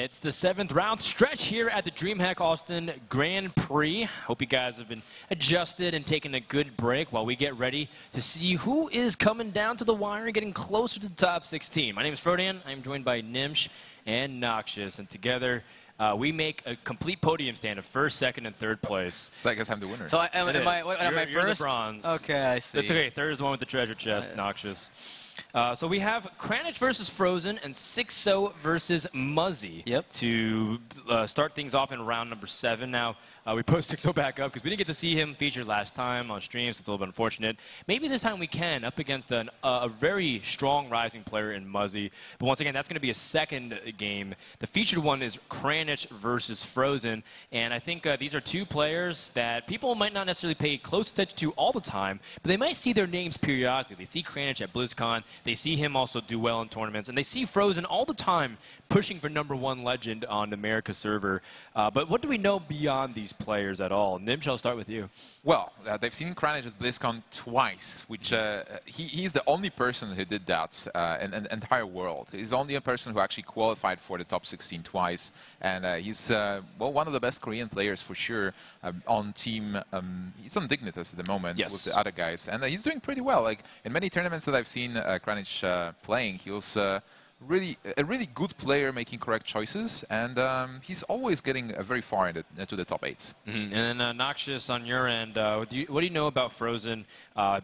It's the 7th round stretch here at the DreamHack Austin Grand Prix. Hope you guys have been adjusted and taking a good break while we get ready to see who is coming down to the wire and getting closer to the top 16. My name is fr0zen. I'm joined by Nimsh and Noxious, and together we make a complete podium stand of 1st, 2nd, and 3rd place. So I guess I'm the winner. So am I You're first? the bronze. Okay, I see. It's okay. 3rd is the one with the treasure chest, Noxious. So we have Kranich versus fr0zen and 6-0 versus Muzzy to start things off in round number 7. Now, we put 6-0 back up because we didn't get to see him featured last time on stream, so it's a little bit unfortunate. Maybe this time we can, up against a very strong rising player in Muzzy. But once again, that's going to be a 2nd game. The featured one is Kranich versus fr0zen, and I think these are 2 players that people might not necessarily pay close attention to all the time, but they might see their names periodically. They see Kranich at BlizzCon. They see him also do well in tournaments, and they see fr0zen all the time pushing for #1 legend on the America server. But what do we know beyond these players at all? Nimsh, I'll start with you. Well, they've seen Kranich at BlizzCon twice, which he's the only person who did that in the entire world. He's the only person who actually qualified for the top 16 twice, and he's well, one of the best Korean players for sure on team. He's on Dignitas at the moment with the other guys, and he's doing pretty well. Like in many tournaments that I've seen Kranich playing, he was a really good player making correct choices, and he's always getting very far into the top 8s. And then Noxious, on your end, what do you know about fr0zen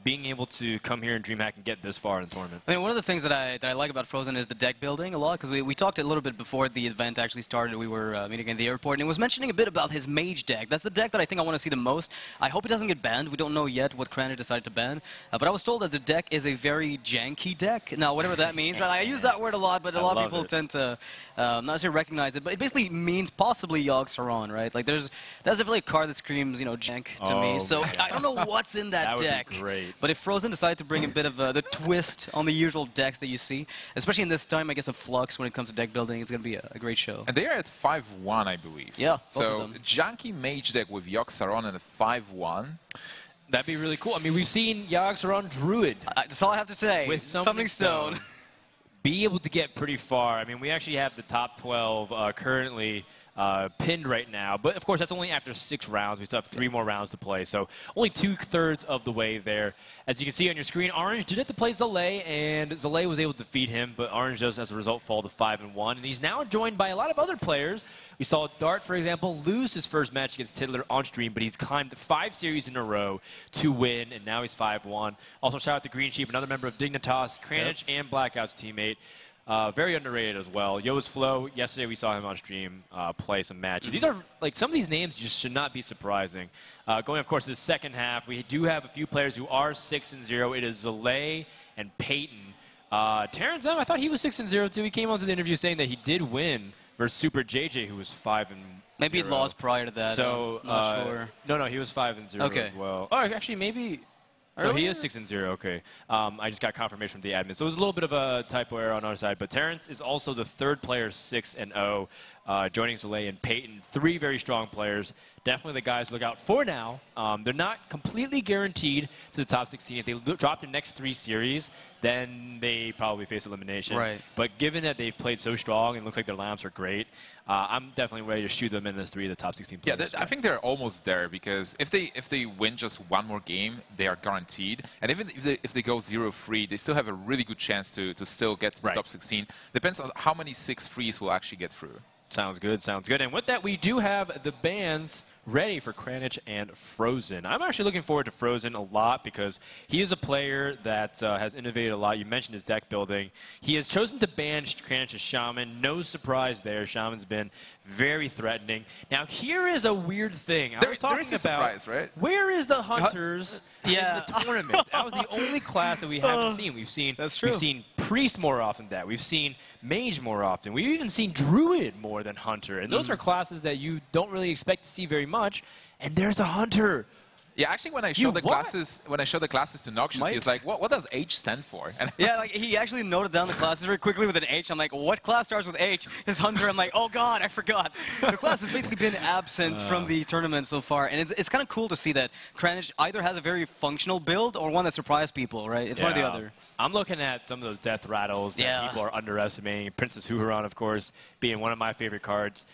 being able to come here in DreamHack and get this far in the tournament? I mean, one of the things that I like about fr0zen is the deck building a lot, because we talked a little bit before the event actually started. We were meeting in the airport, and he was mentioning a bit about his mage deck. That's the deck that I think I want to see the most. I hope it doesn't get banned. We don't know yet what Kranich decided to ban, but I was told that the deck is a very janky deck. Now, whatever that means, right? I use that word a lot, but a lot of people tend to not necessarily recognize it. But it basically means possibly Yogg-Saron, right? Like that's definitely a card that screams, you know, jank to me. So I don't know what's in that deck. Would be great. But if fr0zen decided to bring a bit of the twist on the usual decks that you see, especially in this time, I guess, of flux when it comes to deck building, it's going to be a great show. And they are at 5-1, I believe. Yeah, so janky mage deck with Yogg-Saron and a 5-1. That'd be really cool. I mean, we've seen Yogg-Saron Druid. That's all I have to say. With Summoning Stone. Be able to get pretty far. I mean, we actually have the top 12 currently pinned right now, but of course that's only after 6 rounds. We still have 3 more rounds to play, so only 2/3 of the way there. As you can see on your screen, Orange did have to play Zalae, and Zalae was able to defeat him, but Orange does, as a result, fall to 5-1, and he's now joined by a lot of other players. We saw Dart, for example, lose his first match against Tiddler on stream, but he's climbed 5 series in a row to win, and now he's 5-1. Also, shout out to Green Sheep, another member of Dignitas, Kranich, and Blackout's teammate. Very underrated as well. Yo's Flow, yesterday we saw him on stream play some matches. These are, like, some of these names just should not be surprising. Going, of course, to the 2nd half, we do have a few players who are 6-0. It is Zalae and Peyton. Terrence M, I thought he was 6-0 too. He came onto the interview saying that he did win versus Super JJ, who was 5-0. Maybe he lost prior to that. So, not sure. No, he was 5-0 as well. Oh, actually, maybe... Oh, he is 6-0, okay. I just got confirmation from the admin. So it was a little bit of a typo error on our side. But Terrence is also the 3rd player, 6-0, joining Zalae and Peyton. 3 very strong players. Definitely the guys to look out for now. They're not completely guaranteed to the top 16. If they drop their next 3 series, then they probably face elimination. Right. But given that they've played so strong and looks like their lamps are great, I'm definitely ready to shoot them in as 3 of the top 16 players. Yeah, I think they're almost there, because if they win just 1 more game, they are guaranteed. And even if they go 0-3, they still have a really good chance to still get to the top 16. Depends on how many 6-3s will actually get through. Sounds good, sounds good. And with that, we do have the bans ready for Kranich and fr0zen. I'm actually looking forward to fr0zen a lot because he is a player that has innovated a lot. You mentioned his deck building. He has chosen to ban Kranich's Shaman. No surprise there. Shaman's been very threatening. Now, here is a weird thing. I was talking about, surprise, right? Where is the Hunters in the tournament? That was the only class that we haven't seen. We've seen Priest more often than that. We've seen Mage more often. We've even seen Druid more than Hunter. And those are classes that you don't really expect to see very much. And there's the Hunter. Yeah, actually, when I showed the classes to Noxious, he was like, "What does H stand for?" And yeah, like he actually noted down the classes very quickly with an H. I'm like, "What class starts with H?" His Hunter. I'm like, "Oh God, I forgot." The class has basically been absent from the tournament so far, and it's kind of cool to see that Kranich either has a very functional build or one that surprised people. Right? It's one or the other. I'm looking at some of those death rattles that people are underestimating. Princess Huron, of course, being one of my favorite cards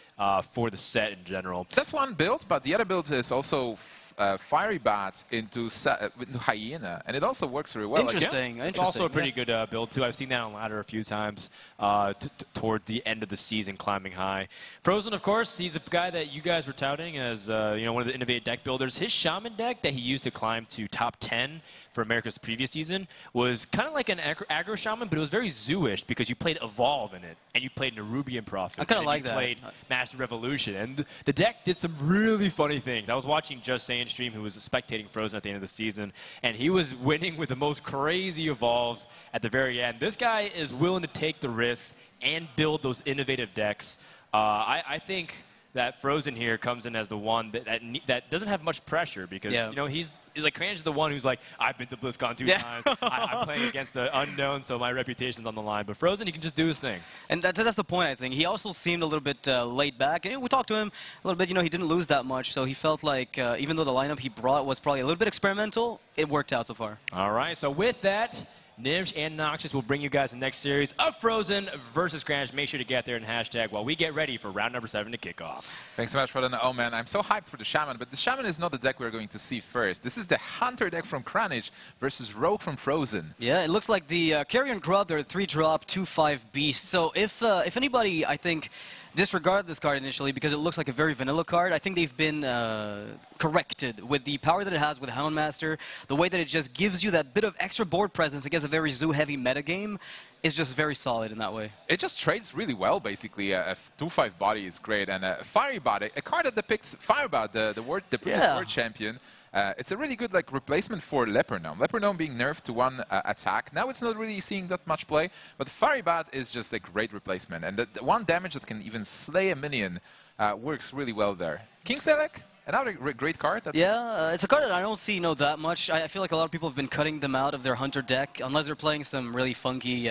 for the set in general. That's one build, but the other build is also Fiery Bat into Hyena, and it also works very well. Interesting. It's also a pretty good build, too. I've seen that on ladder a few times toward the end of the season, climbing high. fr0zen, of course, he's a guy that you guys were touting as one of the innovative deck builders. His Shaman deck that he used to climb to top 10 for America's previous season was kind of like an aggro Shaman, but it was very zoo-ish because you played Evolve in it, and you played Nerubian Prophet. I kind of like that. You played Master Revolution, and the deck did some really funny things. I was watching Just Saying stream, who was spectating fr0zen at the end of the season, and he was winning with the most crazy Evolves at the very end. This guy is willing to take the risks and build those innovative decks. I think that fr0zen here comes in as the one that doesn't have much pressure because he's like Kranich is the one who's like, I've been to BlizzCon 2 times. I'm playing against the unknown, so my reputation's on the line. But fr0zen, he can just do his thing. And that's the point, I think. He also seemed a little bit laid back. And we talked to him a little bit. He didn't lose that much, so he felt like even though the lineup he brought was probably a little bit experimental, it worked out so far. All right, so with that, Nimsh and Noxious will bring you guys the next series of fr0zen versus Kranich. Make sure to get there in hashtag while we get ready for round number 7 to kick off. Thanks so much, fr0zen. Oh man, I'm so hyped for the Shaman, but the Shaman is not the deck we're going to see first. This is the Hunter deck from Kranich versus Rogue from fr0zen. Yeah, it looks like the Carrion Grub, they're 3-drop, 2/5 beast. So if anybody, I think, disregarded this card initially because it looks like a very vanilla card, I think they've been corrected with the power that it has with Houndmaster. The way that it just gives you that bit of extra board presence against a very zoo-heavy metagame is just very solid in that way. It just trades really well, basically. A 2/5 body is great, and a Fiery Bat, a card that depicts Firebat, the British word champion. It's a really good replacement for Leper Gnome. Leper Gnome being nerfed to 1 attack. Now it's not really seeing that much play, but Fiery Bat is just a great replacement. And the 1 damage that can even slay a minion works really well there. King Select, another great card. Yeah, it's a card that I don't see that much. I feel like a lot of people have been cutting them out of their Hunter deck, unless they're playing some really funky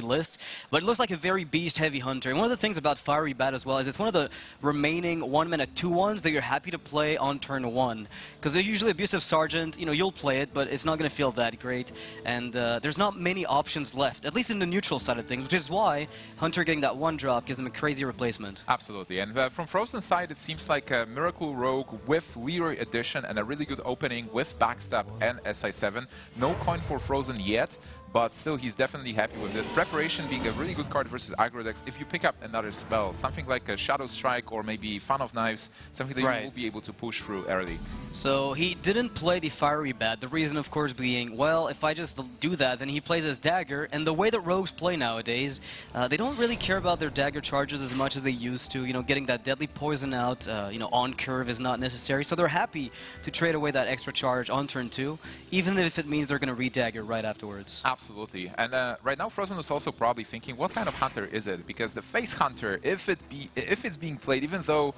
lists. But it looks like a very beast-heavy Hunter. And one of the things about Fiery Bat as well is it's one of the remaining 1-mana 2/1s that you're happy to play on turn 1. Because they're usually Abusive Sergeant, you'll play it, but it's not going to feel that great. And there's not many options left, at least in the neutral side of things, which is why Hunter getting that 1-drop gives them a crazy replacement. Absolutely. And from fr0zen's side, it seems like a Miracle Rogue with Leroy Edition and a really good opening with Backstab and SI7. No coin for fr0zen yet, but still he's definitely happy with this. Preparation being a really good card versus aggro decks. If you pick up another spell, something like a Shadow Strike or maybe Fan of Knives, something that you will be able to push through early. So he didn't play the Fiery Bat, the reason of course being, well, if I just do that, then he plays his Dagger, and the way that rogues play nowadays, they don't really care about their Dagger charges as much as they used to. Getting that deadly poison out, on curve is not necessary, so they're happy to trade away that extra charge on turn 2, even if it means they're going to re-Dagger right afterwards. Absolutely. And right now fr0zen is also probably thinking, what kind of Hunter is it? Because the Face Hunter, if it's being played, even though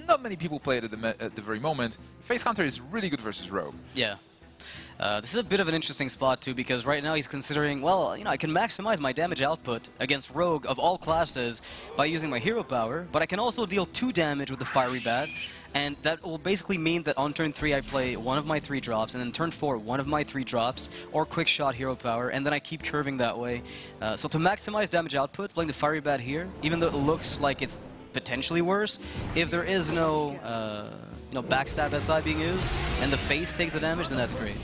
not many people play it at the very moment, Face Hunter is really good versus Rogue. Yeah. This is a bit of an interesting spot too, because right now he's considering, well, I can maximize my damage output against Rogue of all classes by using my hero power, but I can also deal 2 damage with the Fiery Bat. And that will basically mean that on turn 3 I play 1 of my 3-drops, and then turn 4 1 of my 3-drops, or Quick Shot Hero Power, and then I keep curving that way. So to maximize damage output, playing the Fiery Bat here, even though it looks like it's potentially worse, if there is no backstab SI being used, and the face takes the damage, then that's great.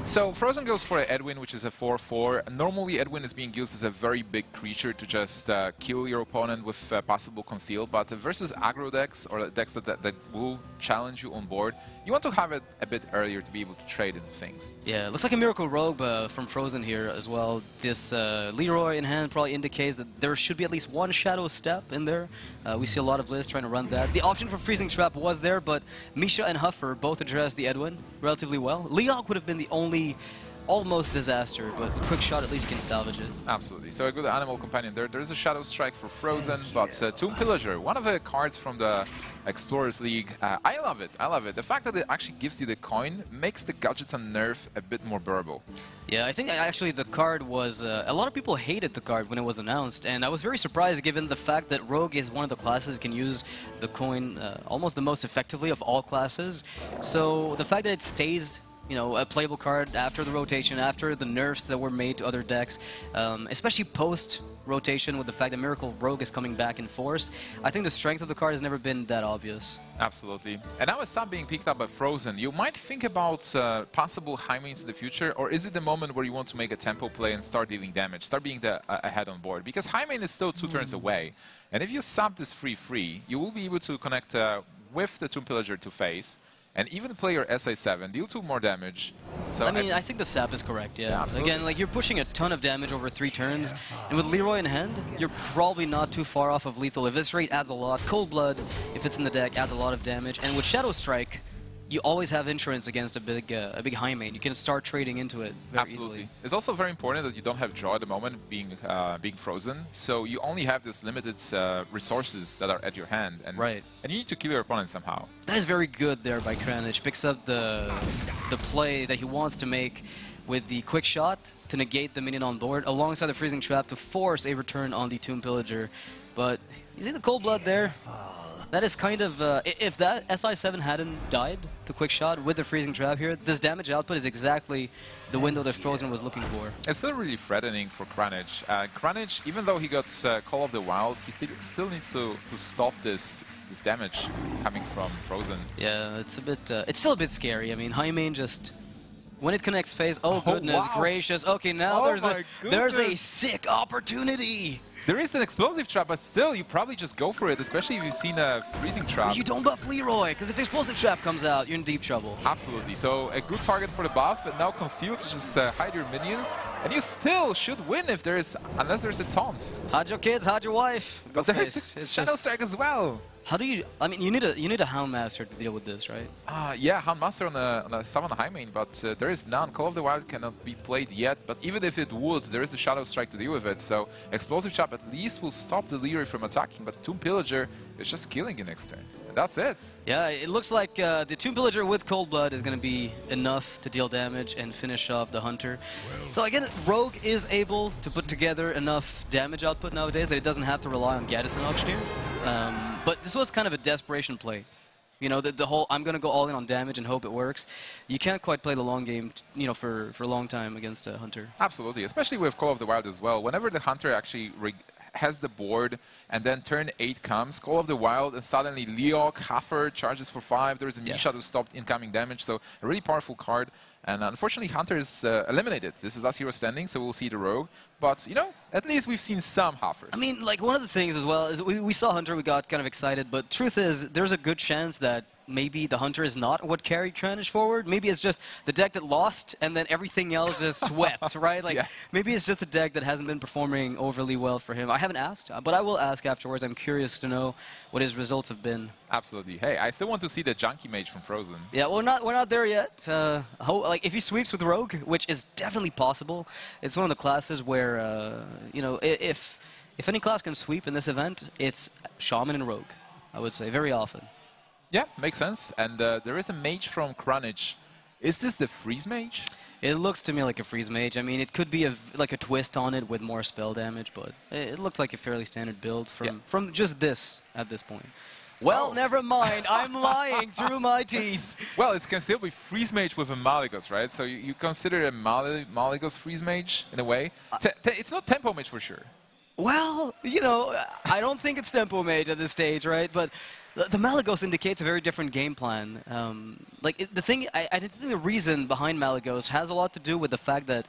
So fr0zen goes for an Edwin, which is a 4/4. Normally Edwin is being used as a very big creature to just kill your opponent with possible conceal, but versus aggro decks or decks that will challenge you on board, you want to have it a bit earlier to be able to trade into things. Yeah, it looks like a Miracle Rogue from fr0zen here as well. This Leroy in hand probably indicates that there should be at least 1 Shadow Step in there. We see a lot of lists trying to run that. The option for Freezing Trap was there, but Misha and Huffer both addressed the Edwin relatively well. Leok would have been the only almost disaster, but quick shot, at least you can salvage it. Absolutely. So a good animal companion there. There's a Shadow Strike for fr0zen, but Tomb Pillager, one of the cards from the Explorers League. I love it. I love it. The fact that it actually gives you the coin makes the gadgets and nerf a bit more bearable. Yeah, I think actually the card was... a lot of people hated the card when it was announced, and I was very surprised given the fact that Rogue is one of the classes that can use the coin almost the most effectively of all classes. So the fact that it stays, you know, a playable card after the rotation, after the nerfs that were made to other decks, especially post-rotation with the fact that Miracle Rogue is coming back in force, I think the strength of the card has never been that obvious. Absolutely. And now it's not being picked up by fr0zen. You might think about possible high mains in the future, or is it the moment where you want to make a tempo play and start dealing damage, start being ahead on board? Because high main is still 2 turns away, and if you sub this free, you will be able to connect with the Tomb Pillager to face, and even play your SA7, deal 2 more damage. So I mean, I think the sap is correct, yeah. Absolutely. Again, like, you're pushing a ton of damage over 3 turns, and with Leroy in hand, you're probably not too far off of lethal. Eviscerate adds a lot. Cold Blood, if it's in the deck, adds a lot of damage. And with Shadow Strike, you always have insurance against a big high main. You can start trading into it very easily. It's also very important that you don't have draw at the moment, being fr0zen. So you only have this limited resources that are at your hand, and and you need to kill your opponent somehow. That is very good there by Kranich. Picks up the play that he wants to make with the quick shot to negate the minion on board, alongside the freezing trap to force a return on the Tomb Pillager. But you see the Cold Blood there? That is kind of, if that SI7 hadn't died, the quick shot with the freezing trap here, this damage output is exactly the window that fr0zen was looking for. It's still really threatening for Kranich. Kranich, even though he got Call of the Wild, he still needs to stop this damage coming from fr0zen. Yeah, it's a bit, it's still a bit scary. I mean, high main just... When it connects phase, oh goodness gracious. Okay, now there's a sick opportunity. There is an explosive trap, but still, you probably just go for it, especially if you've seen a freezing trap. You don't buff Leroy, because if explosive trap comes out, you're in deep trouble. Absolutely. So a good target for the buff, and now conceal to just hide your minions, and you still should win if there is, unless there's a taunt. Hide your kids, hide your wife. But there's a Shadow Strike as well. How do you? I mean, you need a Hound Master to deal with this, right? Yeah, Hound Master on a summon high main, but there is none. Call of the Wild cannot be played yet, but even if it would, there is a Shadow Strike to deal with it. So explosive trap at least will stop the Leroy from attacking, but Tomb Pillager is just killing you next turn. And that's it. Yeah, it looks like the Tomb Pillager with Cold Blood is going to be enough to deal damage and finish off the Hunter. So again, Rogue is able to put together enough damage output nowadays that it doesn't have to rely on Gaddis and Auctioneer. But this was kind of a desperation play. You know, the whole I'm going to go all in on damage and hope it works. You can't quite play the long game, you know, for a long time against a Hunter. Absolutely, especially with Call of the Wild as well. Whenever the Hunter actually has the board, and then turn 8 comes, Call of the Wild, and suddenly Leok, Huffer charges for 5, there's a Misha to stop incoming damage, so a really powerful card. And unfortunately, Hunter is eliminated. This is last hero standing, so we'll see the Rogue. But, you know, at least we've seen some Huffers. I mean, like, one of the things as well is we saw Hunter, we got kind of excited, but truth is, there's a good chance that maybe the Hunter is not what carried Kranich forward. Maybe it's just the deck that lost, and then everything else just swept, right? Like, maybe it's just a deck that hasn't been performing overly well for him. I haven't asked, but I will ask afterwards. I'm curious to know what his results have been. Absolutely. Hey, I still want to see the Junkie Mage from fr0zen. Yeah, we're not there yet. Like, if he sweeps with Rogue, which is definitely possible, it's one of the classes where, you know, if any class can sweep in this event, it's Shaman and Rogue, I would say, very often. Yeah, makes sense. And there is a mage from Kranich. Is this the freeze mage? It looks to me like a freeze mage. I mean, it could be like a twist on it with more spell damage, but it looks like a fairly standard build from just this at this point. Well, never mind. I'm lying through my teeth. Well, it can still be freeze mage with a Malygos, right? So you consider a Malygos freeze mage in a way. It's not tempo mage for sure. Well, you know, I don't think it's tempo mage at this stage, right? But the Malygos indicates a very different game plan. Like, the thing, I think the reason behind Malygos has a lot to do with the fact that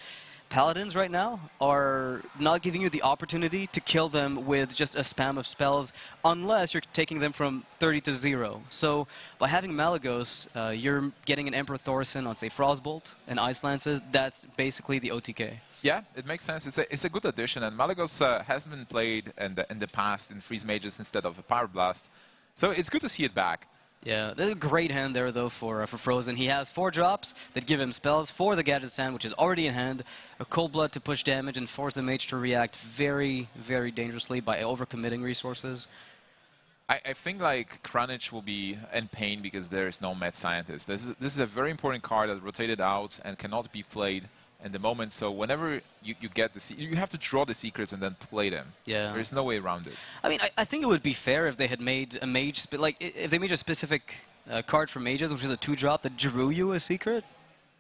Paladins right now are not giving you the opportunity to kill them with just a spam of spells unless you're taking them from 30 to 0. So by having Malygos, you're getting an Emperor Thorson on, say, Frostbolt and Ice Lances. That's basically the OTK. Yeah, it makes sense. It's a good addition, and Malygos has been played in the past in freeze mages instead of a Power Blast. So it's good to see it back. Yeah, there's a great hand there, though, for fr0zen. He has 4 drops that give him spells for the Gadget's Hand, which is already in hand, a Cold Blood to push damage and force the mage to react very, very dangerously by overcommitting resources. I think like Kranich will be in pain because there is no mad scientist. This is a very important card that rotated out and cannot be played in the moment. So whenever you get you have to draw the secrets and then play them. Yeah, there's no way around it. I mean, I think it would be fair if they had made a mage, like if they made a specific card for mages, which is a 2-drop that drew you a secret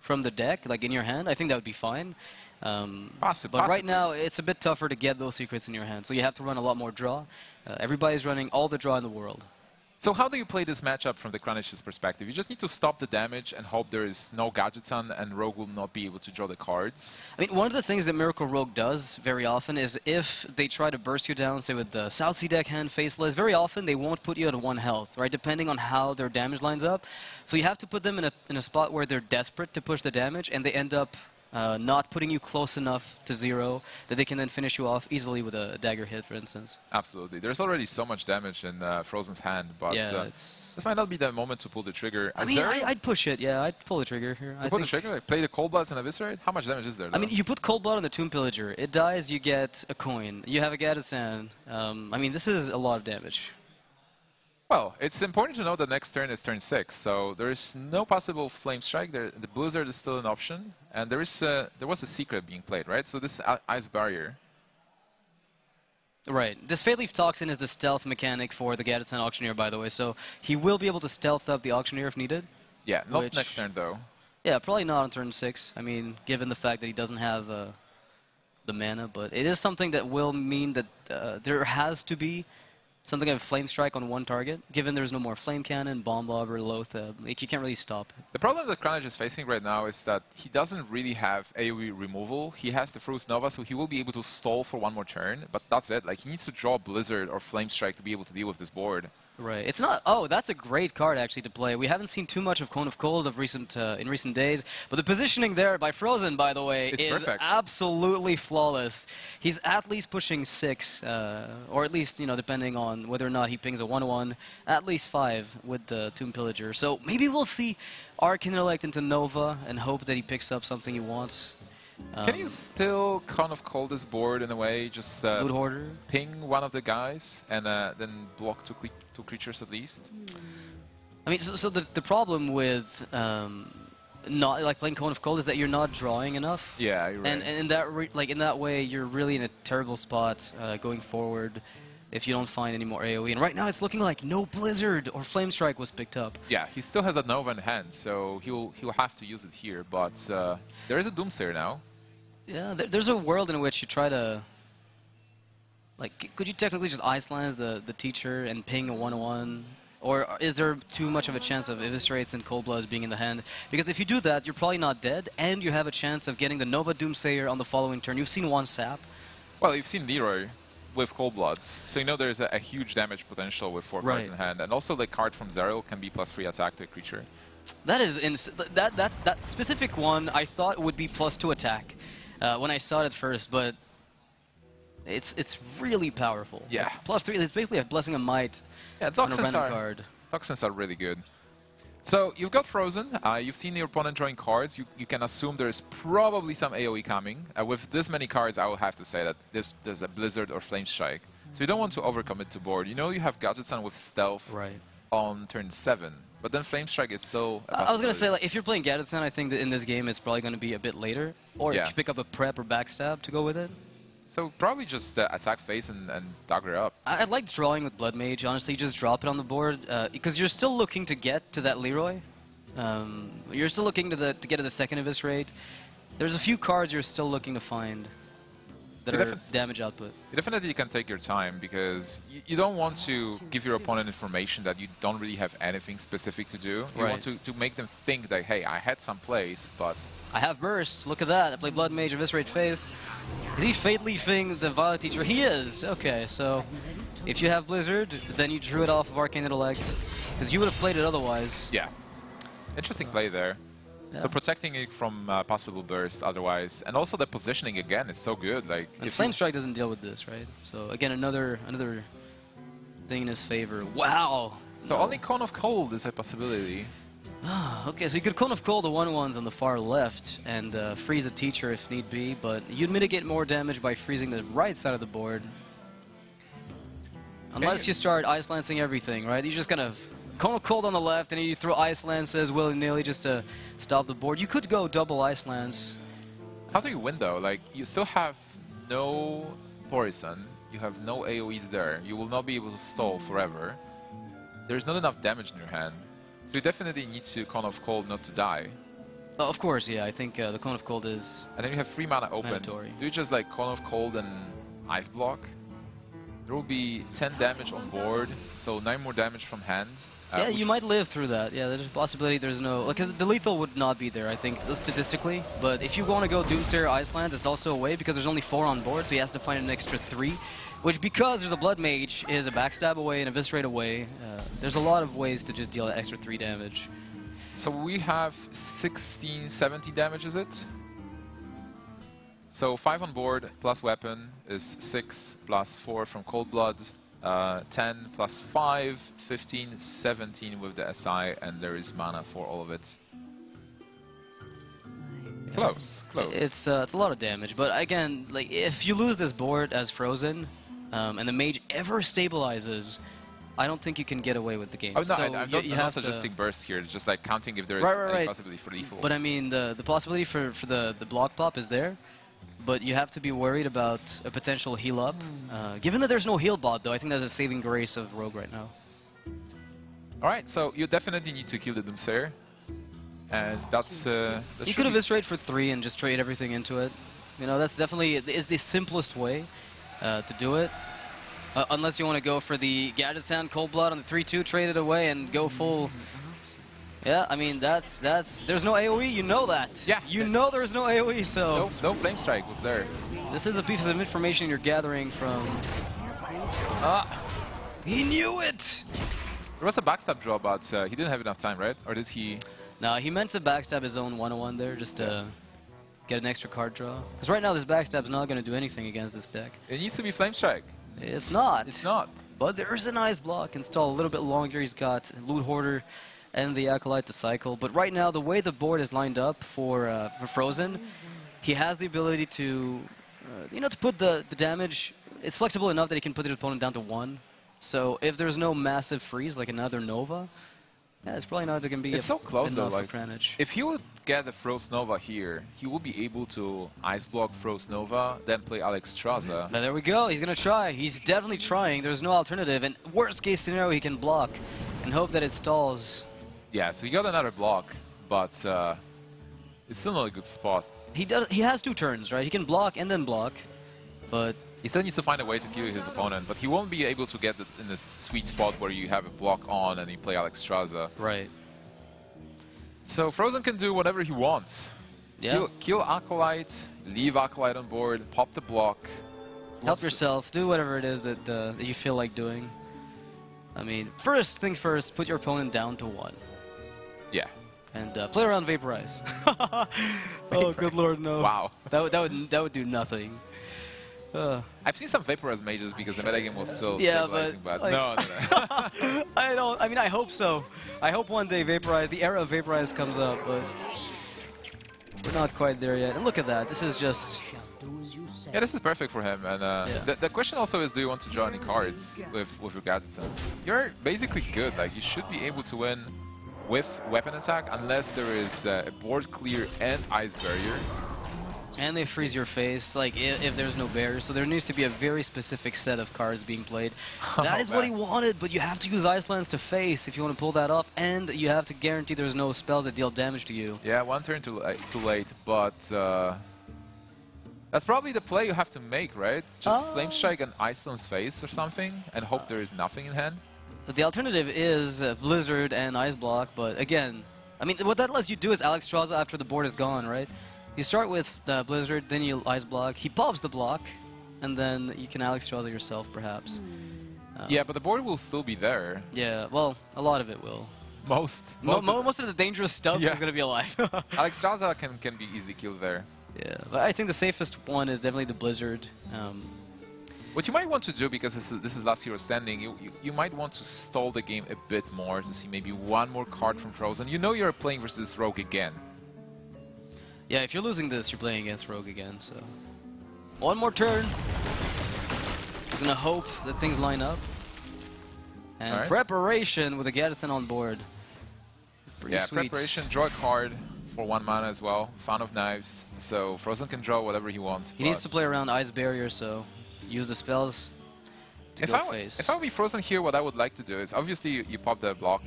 from the deck, like in your hand. I think that would be fine. But right now, it's a bit tougher to get those secrets in your hand, so you have to run a lot more draw. Everybody's running all the draw in the world. So how do you play this matchup from the Kranich's perspective? You just need to stop the damage and hope there is no Gadget's Hand and Rogue will not be able to draw the cards. I mean, one of the things that Miracle Rogue does very often is if they try to burst you down, say with the South Sea deck hand faceless, very often they won't put you at 1 health, right? Depending on how their damage lines up. So you have to put them in a spot where they're desperate to push the damage and they end up not putting you close enough to 0 that they can then finish you off easily with a dagger hit, for instance. Absolutely. There's already so much damage in fr0zen's hand, but yeah, this might not be the moment to pull the trigger. I mean, I'd push it. Yeah, I'd pull the trigger here. Pull the trigger? Like, play the Cold Bloods and Eviscerate? How much damage is there, though? I mean, you put Cold Blood on the Tomb Pillager. It dies, you get a coin. You have a Gadget's Hand. I mean, this is a lot of damage. Well, it's important to know that next turn is turn 6, so there is no possible Flame Strike. The Blizzard is still an option, and there was a secret being played, right? So this Ice Barrier. Right. This Fade Leaf Toxin is the stealth mechanic for the Gadget's Hand Auctioneer, by the way, so he will be able to stealth up the Auctioneer if needed. Yeah, not next turn, though. Yeah, probably not on turn 6. I mean, given the fact that he doesn't have the mana, but it is something that will mean that there has to be something like Flame Strike on 1 target, given there's no more Flame Cannon, Bomb Lob, or Loath. Like, you can't really stop it. The problem that Kranich is facing right now is that he doesn't really have AoE removal. He has the Frost Nova, so he will be able to stall for 1 more turn, but that's it. Like, he needs to draw Blizzard or Flame Strike to be able to deal with this board. Right. It's not. Oh, that's a great card actually to play. We haven't seen too much of Cone of Cold in recent days, but the positioning there by fr0zen, by the way, is perfect. Absolutely flawless. He's at least pushing 6, or at least, you know, depending on whether or not he pings a 1/1, at least 5 with the Tomb Pillager. So maybe we'll see Arcane Intellect into Nova and hope that he picks up something he wants. Can you still Cone of Cold this board in a way? Just Loot Hoarder? ping one of the guys and then block two creatures at least? I mean, so the problem with not like playing Cone of Cold is that you're not drawing enough. Yeah, you're right. And in that in that way, you're really in a terrible spot going forward if you don't find any more AoE. And right now, it's looking like no Blizzard or Flame Strike was picked up. Yeah, he still has a Nova in hand, so he'll have to use it here. But there is a Doomsayer now. Yeah, there's a world in which you try to. Like, could you technically just Ice Lands the teacher and ping a 1/1? Or is there too much of a chance of Eviscerates and Cold Bloods being in the hand? Because if you do that, you're probably not dead, and you have a chance of getting the Nova Doomsayer on the following turn. You've seen 1 sap. Well, you've seen Leroy with Cold Bloods, so you know there's a huge damage potential with 4 cards in hand. And also the card from Zerial can be +3 attack to a creature. That is that specific one I thought would be +2 attack when I saw it at first, but it's really powerful. Yeah. Like, +3, it's basically a Blessing of Might. Yeah, Toxins are really good. So you've got fr0zen, you've seen your opponent drawing cards, you can assume there's probably some AoE coming. With this many cards, I will have to say that there's a Blizzard or Flame Strike. So you don't want to overcommit to board. You know you have Gadget's Hand with Stealth on turn 7, but then Flame Strike is still a I was going to say, like, if you're playing Gadget's Hand, I think that in this game it's probably going to be a bit later. Or if you pick up a Prep or Backstab to go with it. So probably just attack face and dagger up. I like drawing with Blood Mage, honestly. You just drop it on the board, because you're still looking to get to that Leroy. You're still looking to get to the second Eviscerate. There's a few cards you're still looking to find that are damage output. Definitely you can take your time, because you don't want to give your opponent information that you don't really have anything specific to do. You want to make them think that, hey, I had some plays, but... I have Burst. Look at that. I play Blood Mage, Eviscerate Face. Is he Fade Leafing the Violet Teacher? He is. Okay, so if you have Blizzard, then you drew it off of Arcane Intellect, because you would have played it otherwise. Yeah. Interesting play there. Yeah. So protecting it from possible burst otherwise. And also the positioning again is so good. Like, and Flame Strike doesn't deal with this, right? So again, another thing in his favor. Wow! So only Cone of Cold is a possibility. Okay, so you could Cone of Cold the 1/1s on the far left and freeze a teacher if need be, but you'd mitigate more damage by freezing the right side of the board. Unless you start Ice Lancing everything, right? You just kind of Cone of Cold on the left and you throw Ice Lances willy-nilly just to stop the board. You could go double Ice Lance. How do you win though? Like, you still have no fr0zen, you have no AoEs there, you will not be able to stall forever. There's not enough damage in your hand. So you definitely need to Cone of Cold not to die. Oh, of course, yeah. I think the Cone of Cold is And then you have 3 mana open. mandatory. Do you just like Cone of Cold and Ice Block? There will be 10 damage on board, so 9 more damage from hand. Yeah, you might live through that. Yeah, there's a possibility there's no... Because the lethal would not be there, I think, statistically. But if you want to go Doomsayer Ice Lands, it's also a way because there's only 4 on board, so he has to find an extra 3. Which, because there's a Blood Mage, is a backstab away and eviscerate away. There's a lot of ways to just deal that extra 3 damage. So we have 1670 damage, is it? So 5 on board plus weapon is 6 plus 4 from Cold Blood. 10 plus 5, 15, 17 with the SI, and there is mana for all of it. Close, close. It's a lot of damage, but again, like if you lose this board as fr0zen, and the mage ever stabilizes, I don't think you can get away with the game. Oh, no, so I'm not suggesting burst here. It's just like counting if there is any possibility for lethal. But I mean, the possibility for the block pop is there. But you have to be worried about a potential heal up. Given that there's no heal bot, though, I think that's a saving grace of Rogue right now. All right, so you definitely need to kill the Doomsayer. And that's... you could eviscerate for 3 and just trade everything into it. You know, that's definitely is the simplest way to do it. Unless you want to go for the Gadget Sound Cold Blood on the 3/2, trade it away and go full... Yeah, I mean, there's no AoE, you know that. Yeah. You know there's no AoE, so... No Flame Strike was there. This is a piece of information you're gathering from... He knew it! There was a backstab draw, but he didn't have enough time, right? Or did he... No, he meant to backstab his own 1/1 there, just to get an extra card draw. Because right now this backstab's not going to do anything against this deck. It needs to be Flame Strike. It's not. It's not. But there's an Ice Block installed a little bit longer. He's got Loot Hoarder and the Acolyte to cycle. But right now, the way the board is lined up for fr0zen, he has the ability to, you know, to put the damage. It's flexible enough that he can put his opponent down to 1. So if there's no massive freeze like another Nova, yeah, it's probably not going to be. It's so close though. Like Like, Kranich. if he would get the Frost Nova here, he will be able to Ice Block Frost Nova, then play Alexstrasza. Now, there we go. He's going to try. He's definitely trying. There's no alternative. And worst case scenario, he can block and hope that it stalls. Yeah, so he got another block, but it's still not a good spot. He has 2 turns, right? He can block and then block, but He still needs to find a way to kill his opponent, but he won't be able to get in this sweet spot where you have a block on and you play Alexstrasza. right. So fr0zen can do whatever he wants. Yeah. Kill Acolyte, leave Acolyte on board, pop the block. Help yourself. Do whatever it is that you feel like doing. I mean, first thing first, put your opponent down to 1. Yeah. And play around Vaporize. Oh, good lord, no. Wow. That would do nothing. I've seen some Vaporize mages because the metagame was still Yeah, stabilizing, but, but like, no. I mean, I hope so. I hope one day the era of Vaporize comes up, but we're not quite there yet. And look at that. This is just... Yeah, this is perfect for him. And the question also is, do you want to draw any cards with your Gadget? You're basically good. Like, you should be able to win with weapon attack unless there is a board clear and ice barrier. And they freeze your face, like, if there's no barrier. So there needs to be a very specific set of cards being played. That is what he wanted, but you have to use Ice Lands to face if you want to pull that off, and you have to guarantee there's no spells that deal damage to you. Yeah, 1 turn too late, but that's probably the play you have to make, right? Just Flame Strike and Ice Lands face or something, and hope there is nothing in hand. The alternative is Blizzard and Ice Block, but again, I mean, what that lets you do is Alexstrasza after the board is gone, right? You start with the Blizzard, then you Ice Block. He pops the block, and then you can Alexstrasza yourself, perhaps. Yeah, but the board will still be there. Yeah, well, a lot of it will. Most of the dangerous stuff is going to be alive. Alexstrasza can be easily killed there. Yeah, but I think the safest one is definitely the Blizzard. What you might want to do, because this is last hero standing, you might want to stall the game a bit more to see maybe one more card from fr0zen. You know you're playing versus Rogue again. Yeah, if you're losing this, you're playing against Rogue again, so... One more turn. Just gonna hope that things line up. And preparation with a Gaddison on board. Pretty sweet. Preparation, draw a card for 1 mana as well. Fan of Knives, so fr0zen can draw whatever he wants. He needs to play around Ice Barrier, so use the spells to go face. If I would be fr0zen here, what I would like to do is, obviously you pop the block,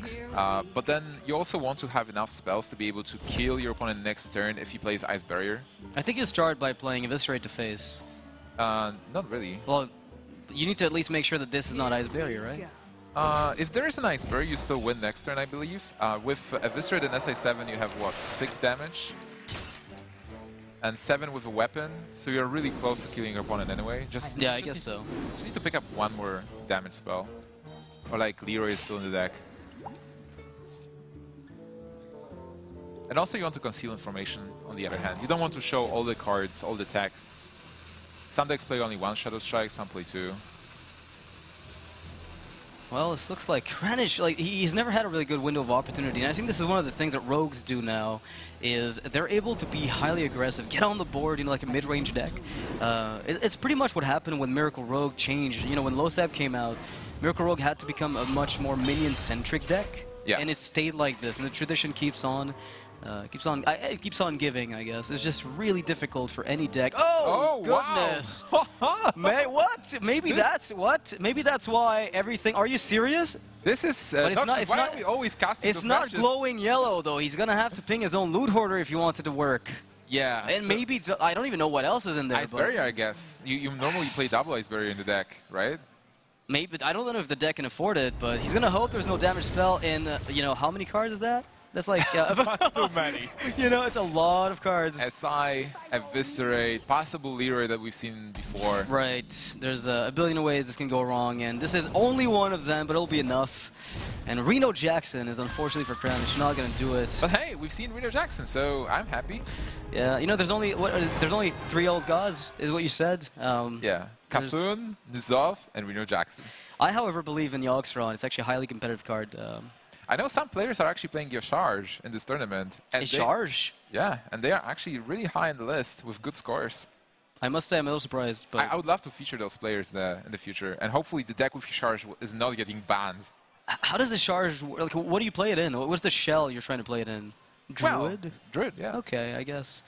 but then you also want to have enough spells to be able to kill your opponent next turn if he plays Ice Barrier. I think you start by playing Eviscerate to face. Not really. Well, you need to at least make sure that this is not Ice Barrier, right? If there is an Ice Barrier, you still win next turn, I believe. With Eviscerate and SI7, you have, what, 6 damage? And 7 with a weapon, so you're really close to killing your opponent anyway. Yeah, I guess so. Just need to pick up one more damage spell. Or like Leroy is still in the deck. And also you want to conceal information on the other hand. You don't want to show all the cards, all the text. Some decks play only 1 Shadow Strike, some play 2. Well, this looks like Kranich, like, he's never had a really good window of opportunity, and I think this is one of the things that rogues do now, is they're able to be highly aggressive, get on the board, you know, like a mid-range deck. It's pretty much what happened when Miracle Rogue changed. You know, when Lothab came out, Miracle Rogue had to become a much more minion-centric deck, and it stayed like this, and the tradition keeps on keeps on giving, I guess. It's just really difficult for any deck. Oh goodness! Wow. What? Maybe that's what? Maybe that's why everything. Are you serious? This is. But it's not. It's why not. are we always casting It's not matches? glowing yellow though. He's gonna have to ping his own loot hoarder if he wants it to work. Yeah. And maybe I don't even know what else is in there. Ice Barrier, I guess. You normally play double Ice Barrier in the deck, right? Maybe I don't know if the deck can afford it, but he's gonna hope there's no damage spell in. You know, how many cards is that? That's like that's too many. You know, it's a lot of cards. SI, Eviscerate, possible Leroy that we've seen before. Right. There's a billion ways this can go wrong, and this is only one of them, but it'll be enough. And Reno Jackson is unfortunately for Kranich not going to do it. But hey, we've seen Reno Jackson, so I'm happy. Yeah, you know, there's only 3 old gods, is what you said. Yeah, Kafun, Nizov, and Reno Jackson. I, however, believe in Yogg-Saron. It's actually a highly competitive card. I know some players are actually playing Yosharge in this tournament. And Yosharge? Yeah, and they are actually really high on the list with good scores. I must say I'm a little surprised. But I would love to feature those players in the future, and hopefully the deck with Yosharge is not getting banned. How does the Charge work? Like, what do you play it in? What's the shell you're trying to play it in? Druid? Well, Druid, yeah. Okay, I guess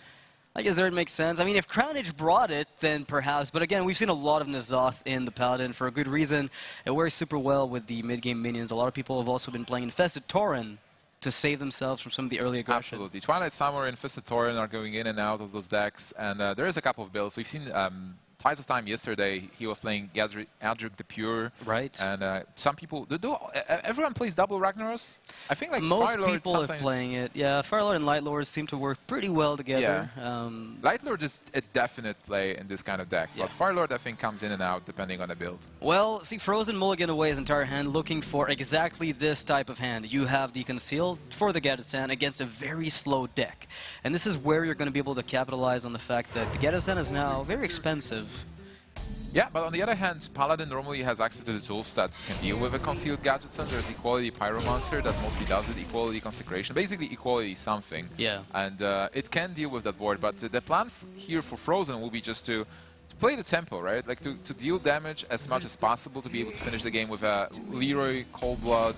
there it makes sense. I mean, if Kranich brought it, then perhaps. But again, we've seen a lot of N'Zoth in the Paladin for a good reason. It works super well with the mid-game minions. A lot of people have also been playing Infested Tauren to save themselves from some of the early aggression. Absolutely. Twilight Summer and Infested Tauren are going in and out of those decks. And there is a couple of builds. We've seen Tides of Time yesterday. He was playing Adric the Pure. Right. And some people... everyone plays double Ragnaros? I think like most Firelord people are playing it. Yeah, Firelord and Lightlord seem to work pretty well together. Yeah. Lightlord is a definite play in this kind of deck, but Firelord I think comes in and out depending on the build. Well, see, fr0zen mulligan away his entire hand looking for exactly this type of hand. You have the Conceal for the Gaddison against a very slow deck. And this is where you're going to be able to capitalize on the fact that the Gaddison is now very expensive. Yeah, but on the other hand, Paladin normally has access to the tools that can deal with a Concealed Gadgetzan. There's Equality Pyromancer that mostly does it, Equality Consecration, basically Equality something. Yeah. And it can deal with that board, but the plan here for fr0zen will be just to play the tempo, right? Like to deal damage as much as possible to be able to finish the game with a Leroy, Cold Blood,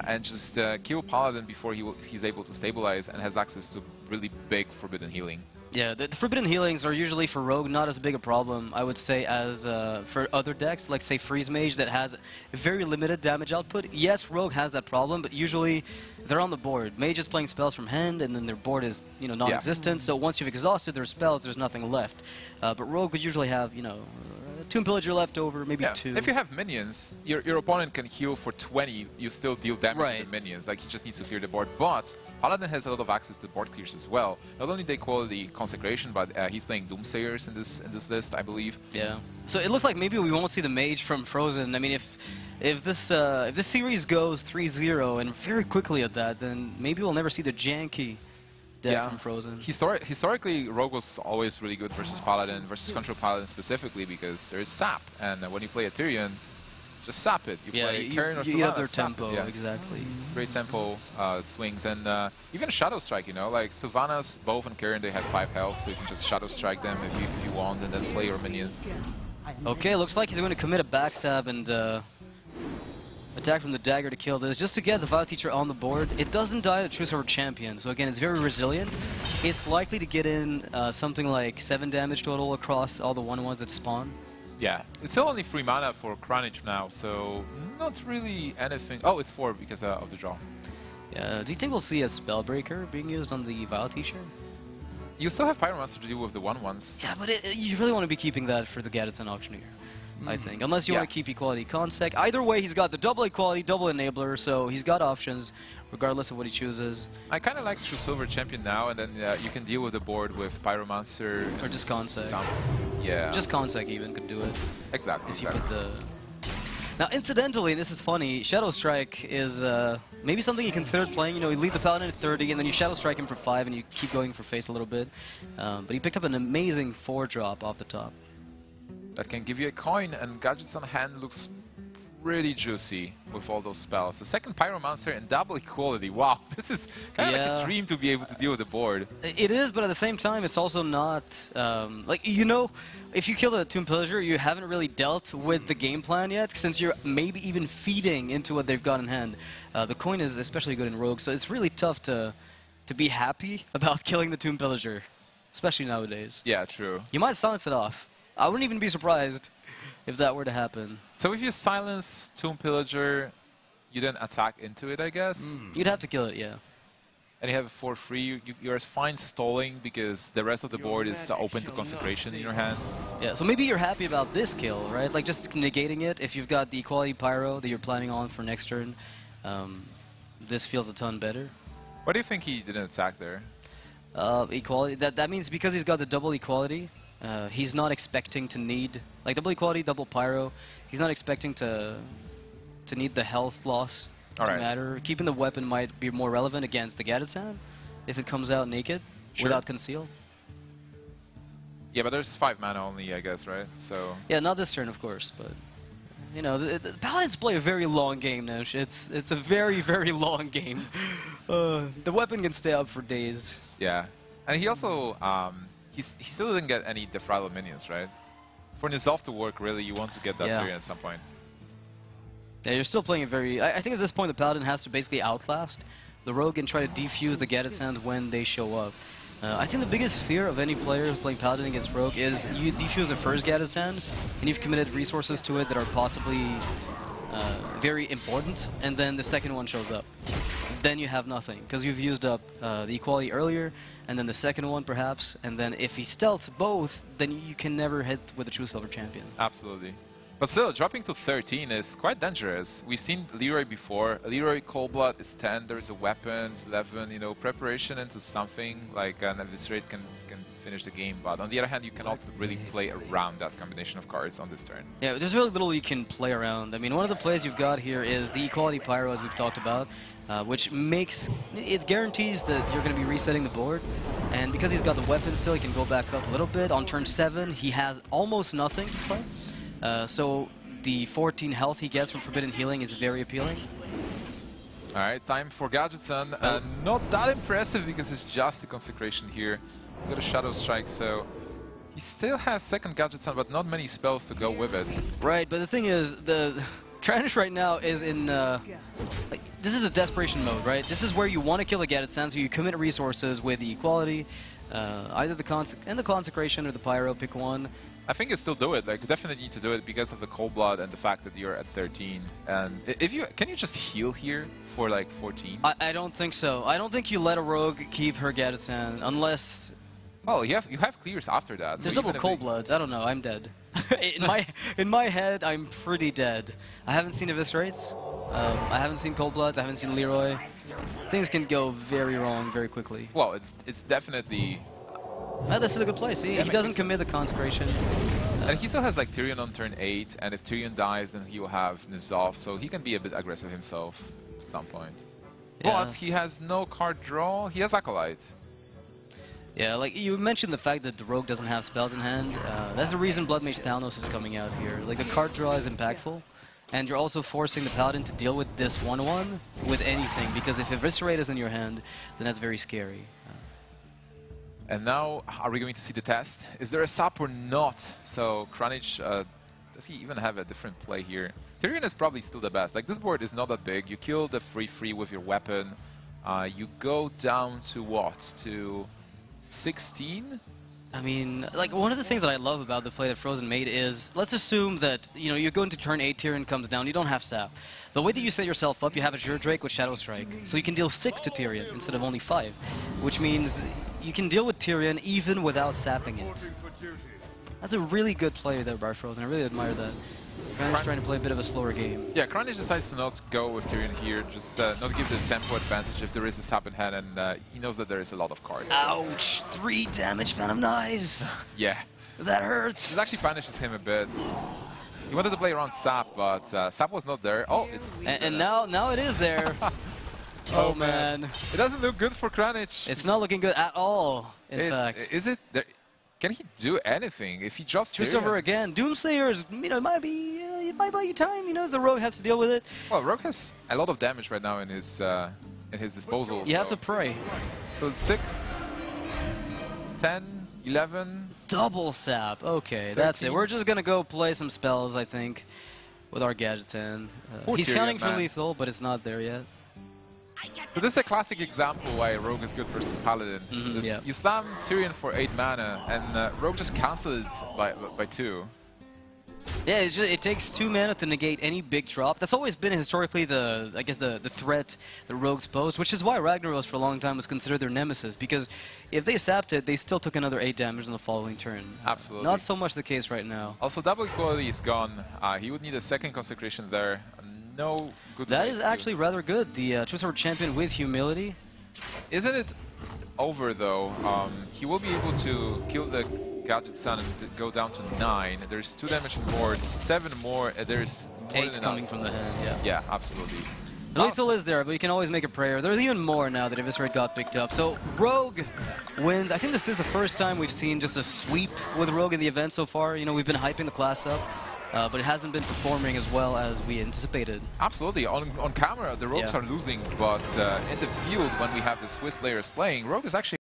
and just kill Paladin before he's able to stabilize and has access to really big Forbidden Healing. Yeah, the Forbidden Healings are usually for Rogue not as big a problem, I would say, as for other decks, like say Freeze Mage that has very limited damage output. Yes, Rogue has that problem, but usually they're on the board. Mage is playing spells from hand, and then their board is, you know, non-existent. So once you've exhausted their spells, there's nothing left. But Rogue would usually have, you know, Tomb Pillager left over, maybe 2. If you have minions, your opponent can heal for 20, you still deal damage to the minions. Like, he just needs to clear the board. But Paladin has a lot of access to board clears as well. Not only the Equality Consecration, but he's playing Doomsayers in this list, I believe. Yeah. So it looks like maybe we won't see the Mage from fr0zen. I mean, if this series goes 3-0 and very quickly at that, then maybe we'll never see the Janky deck from fr0zen. Historically, Rogue was always really good versus Paladin, versus Control Paladin specifically because there is sap, and when you play a Tyrion, just sap it. You play Karen or you have Sylvanas, their sap tempo, it, yeah. exactly. Great tempo swings, and even Shadow Strike, you know, like Sylvanas, both and Karen, they have 5 health, so you can just Shadow Strike them if you want, and then play your minions. Okay, looks like he's going to commit a backstab and attack from the dagger to kill this, just to get the Vile Teacher on the board. It doesn't die to choose our champion, so again, it's very resilient. It's likely to get in something like 7 damage total across all the 1/1s that spawn. Yeah, it's still only 3 mana for Kranich now, so not really anything. Oh, it's 4 because of the draw. Yeah, do you think we'll see a Spellbreaker being used on the Vile Teacher? You still have Pyromancer to deal with the 1/1s. Yeah, but you really want to be keeping that for the Gadgetzan Auctioneer, I think. Unless you want to keep Equality Consec. Either way, he's got the double Equality, double Enabler, so he's got options, regardless of what he chooses. I kind of like True Silver Champion now, and then you can deal with the board with Pyromancer. Or just Consec. Yeah. Just Consec even could do it. Exactly. If you put the... Now, incidentally, this is funny, Shadow Strike is maybe something you considered playing. You know, you leave the Paladin at 30, and then you Shadow Strike him for 5, and you keep going for face a little bit. But he picked up an amazing 4-drop off the top. That can give you a coin, and Gadgets on hand looks pretty juicy with all those spells. The second Pyromancer and double Equality. Wow, this is kind of like a dream to be able to deal with the board. It is, but at the same time, it's also not... like, you know, if you kill the Tomb Pillager, you haven't really dealt with the game plan yet, since you're maybe even feeding into what they've got in hand. The coin is especially good in Rogue, so it's really tough to be happy about killing the Tomb Pillager, especially nowadays. Yeah, true. You might silence it off. I wouldn't even be surprised if that were to happen. So if you silence Tomb Pillager, you then attack into it, I guess? You'd have to kill it, yeah. And you have it for free. You're fine stalling because the rest of the board is open to Consecration in your hand. Yeah, so maybe you're happy about this kill, right? Like just negating it. If you've got the Equality Pyro that you're planning on for next turn, this feels a ton better. Why do you think he didn't attack there? Equality. That means because he's got the double Equality, he's not expecting to need like double Equality, double Pyro. He's not expecting to need the health loss to matter. Keeping the weapon might be more relevant against the Gadgetzan if it comes out naked without conceal. Yeah, but there's 5 mana only, I guess, right? So yeah, not this turn, of course, but you know, the Paladins play a very long game, Nosh. It's a very, very long game. The weapon can stay up for days. Yeah, and he also he still didn't get any Defrilo minions, right? For Nizolf to work, really, you want to get that Tyrion at some point. Yeah, you're still playing a very... I think at this point the Paladin has to basically outlast the Rogue and try to defuse the Gadgetzans when they show up. I think the biggest fear of any players playing Paladin against Rogue is you defuse the first Gadgetzan and you've committed resources to it that are possibly very important, and then the second one shows up. Then you have nothing, because you've used up the Equality earlier, and then the second one perhaps, and then if he stealths both, then you can never hit with a true silver champion. Absolutely. But still, dropping to 13 is quite dangerous. We've seen Leroy before. Leroy Coldblood is 10, there's a weapon, it's 11, you know, preparation into something like an Eviscerate can finish the game. But on the other hand, you cannot really play around that combination of cards on this turn. Yeah, there's really little you can play around. I mean, one of the plays you've got here is the Equality Pyro, as we've talked about, which makes, it guarantees that you're going to be resetting the board. And because he's got the weapon still, he can go back up a little bit. On turn 7, he has almost nothing to play. So the 14 health he gets from Forbidden Healing is very appealing. Alright, time for Gadgetzan. Not that impressive because it's just the Consecration here. Got a Shadow Strike, so he still has second Gadgetzan, but not many spells to go with it. Right, but the thing is, the Kranich right now is in... like, this is a desperation mode, right? This is where you want to kill a Gadgetzan, so you commit resources with the Equality, either the Consecration or the Pyro, pick one. I think you still do it. Like, you definitely need to do it because of the Cold Blood and the fact that you're at 13. And if you can you just heal here for like 14? I don't think so. I don't think you let a rogue keep her Gadgetzan unless. Oh, you have clears after that. There's so double Cold Bloods. I don't know. I'm dead. in my head, I'm pretty dead. I haven't seen Eviscerates. I haven't seen Cold Bloods. I haven't seen Leroy. Things can go very wrong very quickly. Well, it's definitely. This is a good play. See, he doesn't commit the Consecration. And he still has like Tyrion on turn 8, and if Tyrion dies, then he will have Nizolf, so he can be a bit aggressive himself at some point. Yeah. But he has no card draw. He has Acolyte. Yeah, like you mentioned the fact that the Rogue doesn't have spells in hand. That's the reason Blood Mage Thalnos is coming out here. Like the card draw is impactful, and you're also forcing the Paladin to deal with this 1/1 with anything, because if Eviscerate is in your hand, then that's very scary. And now, are we going to see the test? Is there a sap or not? So Kranich, does he even have a different play here? Tyrion is probably still the best. Like, this board is not that big. You kill the 3/3 with your weapon. You go down to what? To 16? I mean, like, one of the things that I love about the play that fr0zen made is, let's assume that, you know, you're going to turn 8, Tyrion comes down, you don't have sap. The way that you set yourself up, you have Azure Drake with Shadow Strike, so you can deal 6 to Tyrion instead of only 5, which means you can deal with Tyrion even without sapping it. That's a really good play there by fr0zen, I really admire that. Kranich trying to play a bit of a slower game. Yeah, Kranich decides to not go with Tyrion here, just not give the tempo advantage if there is a sap in hand, and he knows that there is a lot of cards. Ouch! 3 damage Phantom Knives! Yeah. That hurts! This actually punishes him a bit. He wanted to play around sap, but sap was not there. Oh, it's... And now it is there. Oh man. It doesn't look good for Kranich. It's not looking good at all, in fact. Is it... Can he do anything if he drops Truce over again. Doomslayer is, you know, it might be, it might buy you time. You know, the Rogue has to deal with it. Well, Rogue has a lot of damage right now in his disposal. You have to pray. So it's 6, 10, 11. Double sap. Okay, 13. that's it. We're just gonna go play some spells, I think, with our gadgets in. He's counting for lethal, but it's not there yet. So this is a classic example why Rogue is good versus Paladin. Yeah. You slam Tyrion for 8 mana, and Rogue just cancels by 2. Yeah, it takes 2 mana to negate any big drop. That's always been historically I guess the threat the Rogues pose, which is why Ragnaros for a long time was considered their nemesis, because if they sapped it, they still took another 8 damage in the following turn. Absolutely. Not so much the case right now. Also, double equality is gone. He would need a second consecration there. No good. That is actually rather good. The Truce Over Champion with humility. Isn't it over though? He will be able to kill the Gadget Sun and go down to 9. There's 2 damage on board, 7 more. There's more 8 coming from the hand. Yeah. Yeah, absolutely. The lethal is there, but you can always make a prayer. There's even more now that Eviscerate got picked up. So Rogue wins. I think this is the first time we've seen just a sweep with Rogue in the event so far. You know, we've been hyping the class up. But it hasn't been performing as well as we anticipated. Absolutely. On camera, the Rogues are losing, but in the field, when we have the Swiss players playing, Rogue is actually